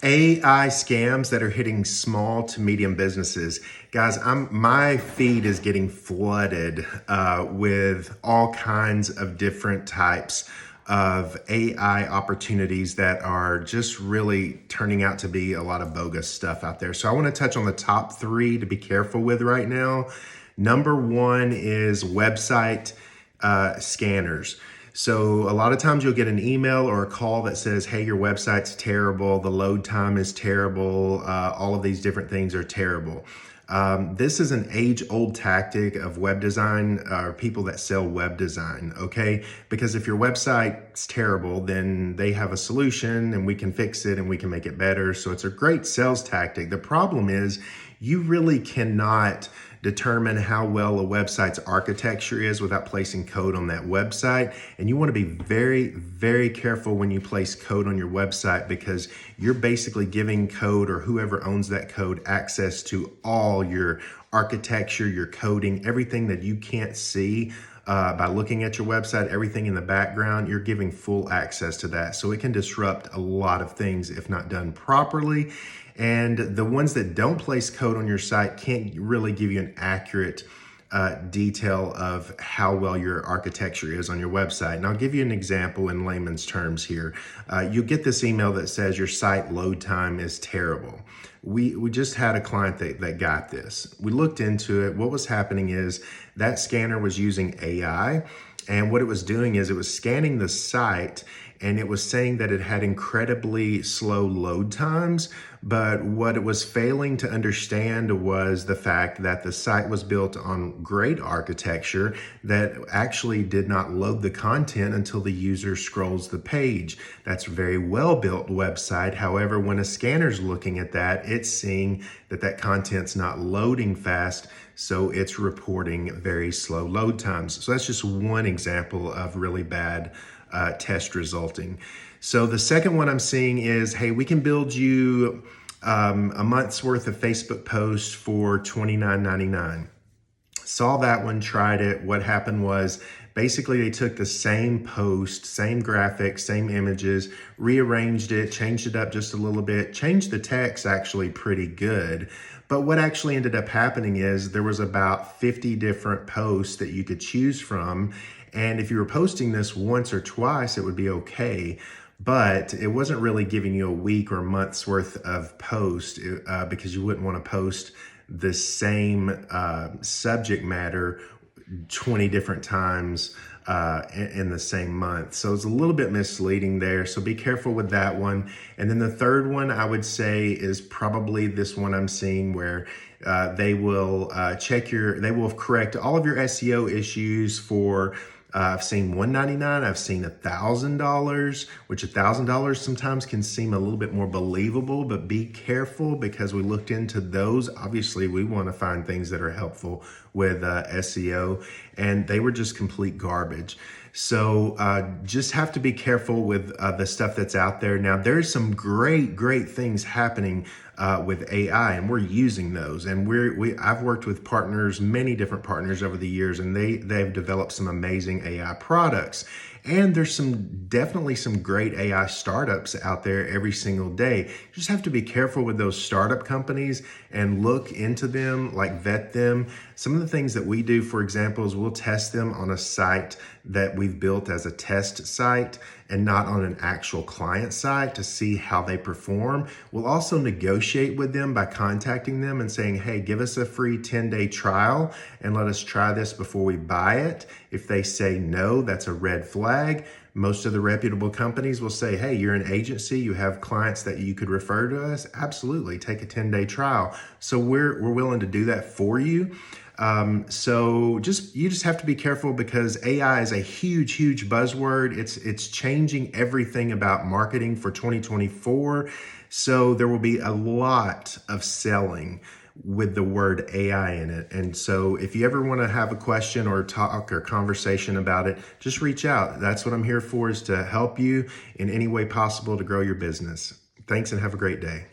AI scams that are hitting small to medium businesses. Guys, my feed is getting flooded with all kinds of different types of AI opportunities that are just really turning out to be a lot of bogus stuff out there. So I want to touch on the top 3 to be careful with right now. Number 1 is website scanners. So a lot of times you'll get an email or a call that says, hey, your website's terrible, the load time is terrible, all of these different things are terrible. This is an age-old tactic of web design, people that sell web design, okay? Because if your website's terrible, then they have a solution and we can fix it and we can make it better. So it's a great sales tactic. The problem is you really cannot determine how well a website's architecture is without placing code on that website. And you want to be very, very careful when you place code on your website, because you're basically giving code, or whoever owns that code, access to all your architecture, your coding, everything that you can't see by looking at your website, everything in the background, you're giving full access to that. So it can disrupt a lot of things if not done properly. And the ones that don't place code on your site can't really give you an accurate detail of how well your architecture is on your website. And I'll give you an example in layman's terms here. You get this email that says your site load time is terrible. We just had a client that got this. We looked into it. What was happening is that scanner was using AI, and what it was doing is it was scanning the site, and it was saying that it had incredibly slow load times. But what it was failing to understand was the fact that the site was built on great architecture that actually did not load the content until the user scrolls the page. That's a very well-built website. However, when a scanner's looking at that, it's seeing that that content's not loading fast, so it's reporting very slow load times. So that's just one example of really bad test resulting. So the second one I'm seeing is, hey, we can build you a month's worth of Facebook posts for $29.99. Saw that one, tried it. What happened was basically they took the same post, same graphics, same images, rearranged it, changed it up just a little bit, changed the text actually pretty good. But what actually ended up happening is there was about 50 different posts that you could choose from. And if you were posting this once or twice, it would be okay. But it wasn't really giving you a week or a month's worth of post because you wouldn't want to post the same subject matter 20 different times in the same month. So it's a little bit misleading there. So be careful with that one. And then the third one I would say is probably this one I'm seeing where they will they will correct all of your SEO issues for I've seen $199, I've seen $1,000, which $1,000 sometimes can seem a little bit more believable, but be careful because we looked into those. Obviously, we want to find things that are helpful with SEO, and they were just complete garbage. So just have to be careful with the stuff that's out there. Now, there's some great things happening with AI, and we're using those. And I've worked with partners, many different partners over the years, and they've developed some amazing AI products. And there's definitely some great AI startups out there every single day. You just have to be careful with those startup companies and look into them, like vet them. Some of the things that we do, for example, is we'll test them on a site that we've built as a test site and not on an actual client site to see how they perform. We'll also negotiate with them by contacting them and saying, hey, give us a free 10-day trial and let us try this before we buy it. If they say no, that's a red flag. Most of the reputable companies will say, hey, you're an agency, you have clients that you could refer to us. Absolutely, take a 10-day trial. So we're willing to do that for you. So you just have to be careful because AI is a huge buzzword. It's changing everything about marketing for 2024. So there will be a lot of selling with the word AI in it. And so if you ever want to have a question or talk or conversation about it, just reach out. That's what I'm here for, is to help you in any way possible to grow your business. Thanks and have a great day.